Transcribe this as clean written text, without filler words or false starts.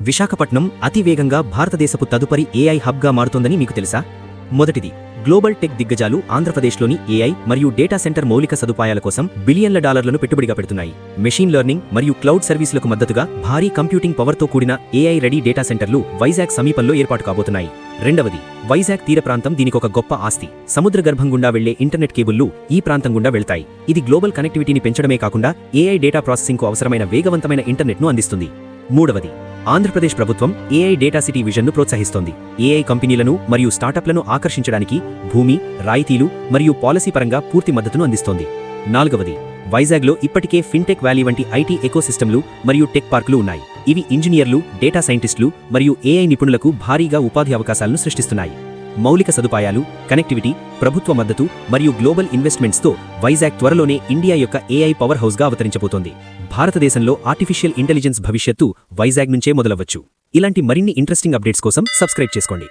విశాఖపట్నం అతివేగంగా భారతదేశపు తదుపరి ఏఐ హబ్గా మారుతోందని మీకు తెలుసా? మొదటిది, గ్లోబల్ టెక్ దిగ్గజాలు ఆంధ్రప్రదేశ్లోని ఏఐ మరియు డేటా సెంటర్ మౌలిక సదుపాయాల కోసం బిలియన్ల డాలర్లను పెట్టుబడిగా పెడుతున్నాయి. మెషీన్ లెర్నింగ్ మరియు క్లౌడ్ సర్వీసులకు మద్దతుగా భారీ కంప్యూటింగ్ పవర్తో కూడిన ఏఐ రెడీ డేటా సెంటర్లు వైజాగ్ సమీపంలో ఏర్పాటు కాబోతున్నాయి. రెండవది, వైజాగ్ తీర ప్రాంతం దీనికొక గొప్ప ఆస్తి. సముద్ర గర్భం గుండా వెళ్లే ఇంటర్నెట్ కేబుల్లు ఈ ప్రాంతం గుండా వెళ్తాయి. ఇది గ్లోబల్ కనెక్టివిటీని పెంచడమే కాకుండా ఏఐ డేటా ప్రాసెసింగ్కు అవసరమైన వేగవంతమైన ఇంటర్నెట్ను అందిస్తుంది. మూడవది, ఆంధ్రప్రదేశ్ ప్రభుత్వం ఏఐ డేటా సిటీ విజన్ను ప్రోత్సహిస్తోంది. ఏఐ కంపెనీలను మరియు స్టార్టప్లను ఆకర్షించడానికి భూమి, రాయితీలు మరియు పాలసీ పరంగా పూర్తి మద్దతును అందిస్తోంది. నాలుగవది, వైజాగ్లో ఇప్పటికే ఫిన్టెక్ వ్యాలీ వంటి ఐటీ ఎకోసిస్టమ్లు మరియు టెక్ పార్కులు ఉన్నాయి. ఇవి ఇంజనీర్లు, డేటా సైంటిస్టులు మరియు ఏఐ నిపుణులకు భారీగా ఉపాధి అవకాశాలను సృష్టిస్తున్నాయి. మౌలిక సదుపాయాలు, కనెక్టివిటీ, ప్రభుత్వ మద్దతు మరియు గ్లోబల్ ఇన్వెస్ట్మెంట్స్తో వైజాగ్ త్వరలోనే ఇండియా యొక్క ఏఐ పవర్ హౌస్గా అవతరించబోతోంది. భారతదేశంలో ఆర్టిఫిషియల్ ఇంటెలిజెన్స్ భవిష్యత్తు వైజాగ్ నుంచే మొదలవచ్చు. ఇలాంటి మరిన్ని ఇంట్రెస్టింగ్ అప్డేట్స్ కోసం సబ్స్క్రైబ్ చేసుకోండి.